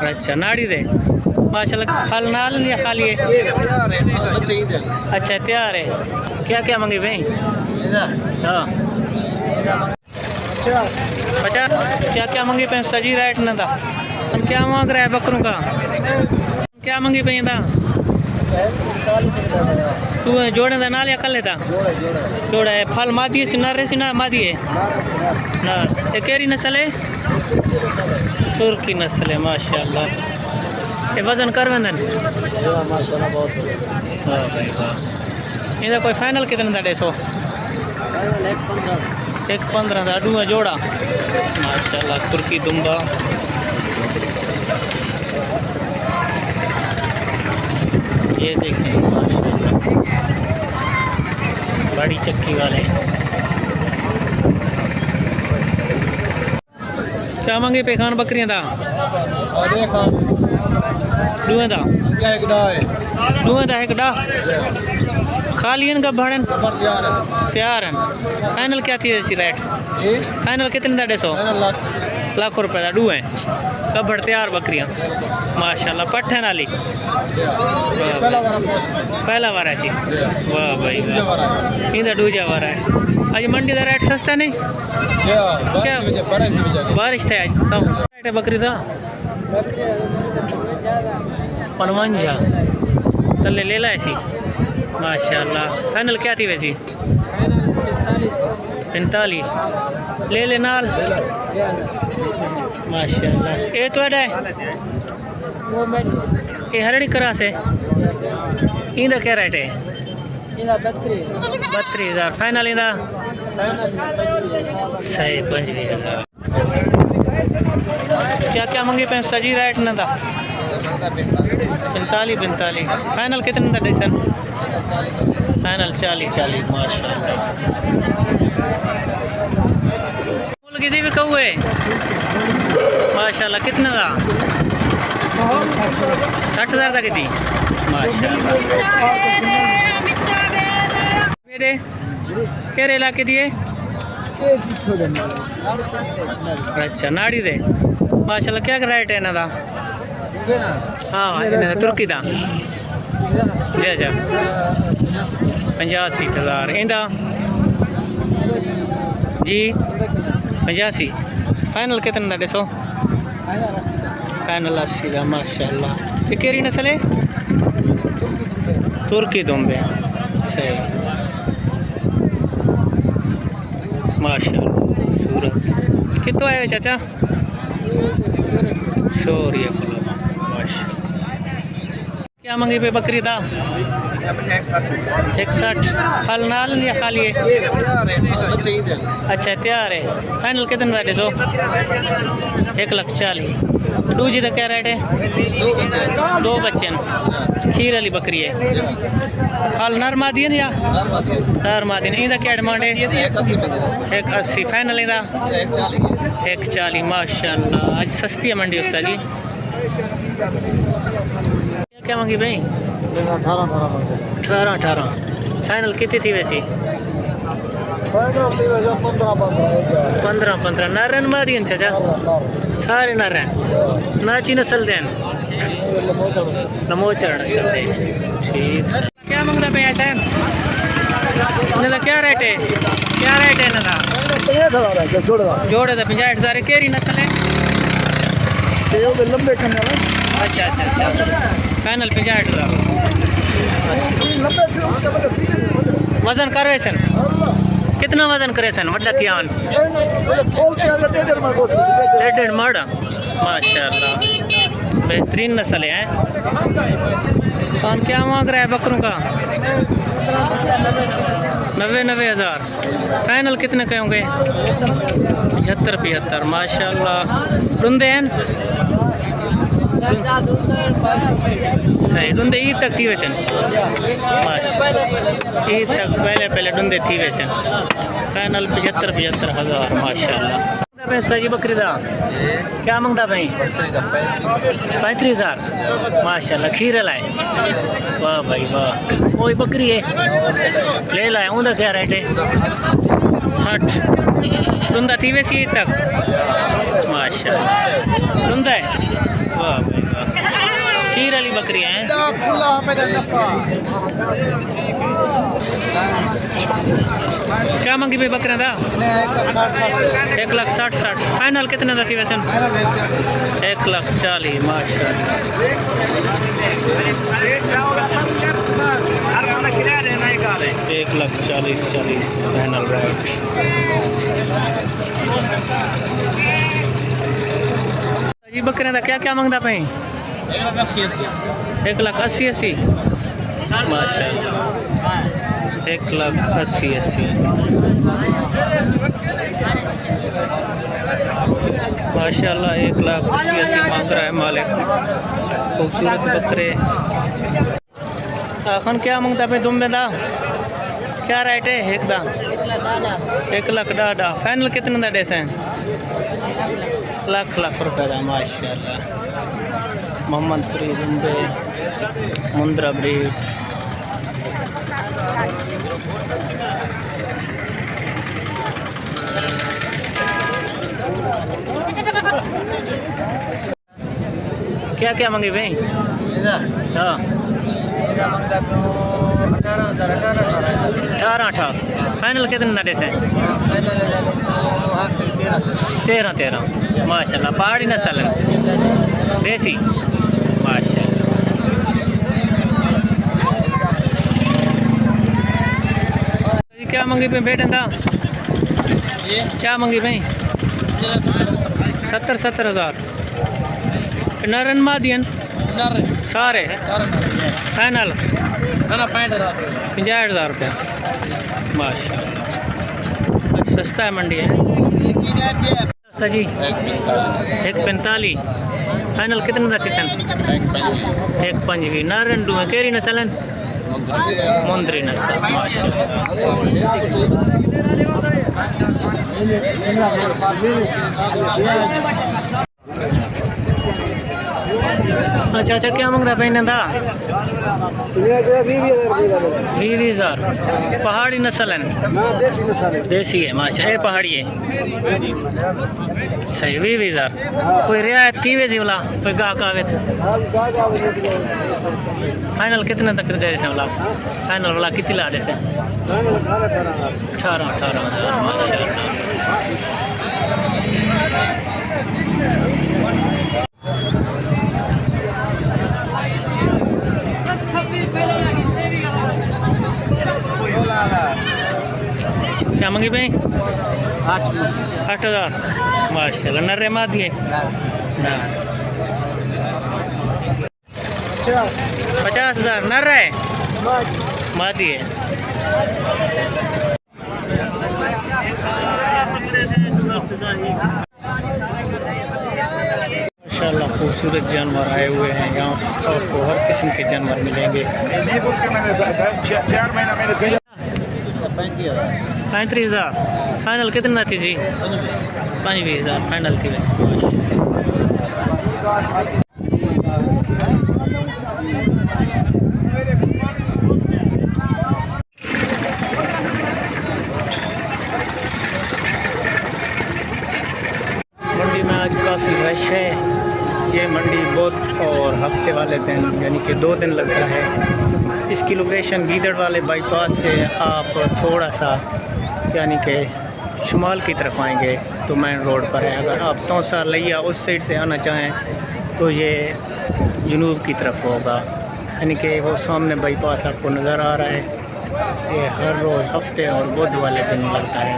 अच्छा नाड़ी दे माशाल्लाह। फल नाल या खाली है? अच्छा तैयार है। क्या क्या मंगे भाई? हाँ 50। क्या क्या मंगी पे सजी रेट न था? हम क्या मांग रहा है बकरों का? क्या मंगी पे था? तू जोड़े दा नाल या कल लेता? जोड़ा है। फल मादी है सिनार है सिना मादी है ना? ये केरी नस्ल है? तुर्की नस्ल है माशाल्लाह। ये वजन कर वेंदन? माशाल्लाह बहुत। वाह भाई वाह। इधर कोई फाइनल कितने था? 150 115 था डूआ जोड़ा माशाल्लाह। तुर्की दुम्बा ये देखें माशाल्लाह बड़ी चक्की वाले। क्या मांगे पे खान बकरियां था? डूए था डूए था एक डा खाली इनका भाड़न तैयार है। फाइनल क्या थी ऐसी रेट? फाइनल कितने था? 150 लाख रुपए का डू है कबड़ तैयार बकरियां माशाल्लाह। पट्ठे नाली पहला वार है। वाह भाई वाह। इधर दूजा वार है। आज मंडी का रेट सस्ता नहीं क्या? बारिश थे आज रेट बकरी था 55 तले ले ला ऐसी माशाल्लाह। फाइनल क्या थी वैसी? 45 ले ले नाल माशाल्लाह। ये तो है ये हरड़ी करा से इंदा क्या रेट है? 32,000 फाइनल इंदा सही 25,000। क्या क्या मंगे पे सजी रेट न था? 45 फाइनल कितने था? डिसन फाइनल 40 माशाल्लाह। कितने भी कौए माशाल्लाह। कितना था? 60,000 था कितनी माशाल्लाह। मेरे केरे इलाके दिए? अच्छा नाड़ी दे माशाल्लाह। क्या रेट है ना? हाँ तुर्की था जी अच्छा 85,000 इंदा जी 85 फाइनल कितने था? 150 फाइनल 80 का माशाल्लाह। ये केरी नस्ल है? तुर्की दुम्बे सही माशाल्लाह। सूरत कितो आए चाचा? शोरिया माशाल्लाह। क्या मंगी पे बकरी था? 160 फल नाल या खाली है? अच्छा तैयार है। फाइनल कितने था? 1,40,000 दूजी का क्या रेट है? 2 बच्चे खीर वाली बकरी है। फल नर मादी है या नर मादी? इनका क्या डिमांड है? 180 फाइनल इंदा 140 माशाल्लाह। आज सस्ती है मंडी उस्ताद जी। क्या मांगी भाई? 18 फाइनल कितनी थी वैसी? 15 नारन मारी चाचा सारे नारन नाची नस्ल देन नमोचर नस्ल दे ठीक। क्या मंगता पे आता है? क्या रेट है? क्या रेट है ना? जोड़े था 50,000 केरी नस्ल है? लंबे अच्छा फाइनल 50,000 वजन करे सन? कितना वजन करे सन? वड्डा थियान 1.5 मड़ माशाल्लाह बेहतरीन नस्ल है। कौन क्या मांग रहा है बकरों का? 90,000 फाइनल कितने के होंगे? 75 माशाल्लाह। डुंदे हैं सही डुंदे ईद तक थी वैसे ईद तक पहले डुंदे थी वैसे। फाइनल 75,000 माशाल्लाह। पैसा जी बकरी दा क्या मंगता भाई? 35,000 माशाल्लाह। खीर लाए वाह भाई वाह। वही बकरी है ले लाए उनका क्या रेट है? 60 डुंदा थी वैसी ईद तक माशाल्लाह। डुंदा है वाली बकरी हैं। क्या मंगी भाई बकरा था? 1,60,000। फाइनल कितने था थी वैसे? 1,40,000 माशाल्लाह। 1,40,000 फाइनल रेट। जी बकरे का क्या क्या मंगता पे? 1,80,000 माशाल्लाह। 1,80,000 माशाल्लाह। 1,80,000 मांग रहा है मालिक। खूबसूरत बकरे। अखन क्या मांगता पे तुम बेटा? क्या रेट है? 1,10,000। फाइनल कितने का डेस है? लाख रुपए का माशाल्लाह। मोहम्मदपुरी दुम्बे मुंद्रा ब्रीड। क्या क्या मांगे भाई? हाँ 18 फाइनल कितने का डेस है? 13 माशाल्लाह। पहाड़ी नस्ल है देसी माशाल्लाह। क्या मंगी भाई बेटे था? क्या मंगी भाई? 70,000 नरन मादियन सारे फाइनल 50,000 रुपया माशाल्लाह। सस्ता है मंडी है सस्ता जी। 1,45 फाइनल कितने का किसन? 1,25 नरन डू केरी नस्ल है? मुंद्री नस्ल माशाल्लाह। अच्छा क्या मांग रहा पहने था? 20,000 पहाड़ी नस्ल है? देसी है माशा। ये पहाड़ी है सही। 20,000 कोई रियायत की वे वाला कोई गाहक आवे? फाइनल कितने तक दे से वाला? फाइनल वाला कितनी ला दे से? 18,000 माशाल्लाह। क्या मंगी भाई? 8,000 माशाल्लाह। नर्रे मादी है ना? 50,000 नर्रा है मादी है। माशाल्लाह खूबसूरत जानवर आए हुए हैं यहाँ। आपको हर किस्म के जानवर मिलेंगे। 35,000 फाइनल कितना थी जी? 25,000 फाइनल थी वैसे। मंडी में आज काफ़ी रश है। ये मंडी बहुत और हफ्ते वाले दिन यानी कि 2 दिन लगता है। इसकी लोकेशन गीदड़ वाले बाईपास से आप थोड़ा सा यानी कि शुमाल की तरफ आएंगे तो मेन रोड पर है। अगर आप तौसा लिया उस साइड से आना चाहें तो ये जनूब की तरफ होगा यानी कि वो सामने बाईपास आपको नज़र आ रहा है। ये हर रोज़ हफ्ते और बुध वाले दिन लगता है।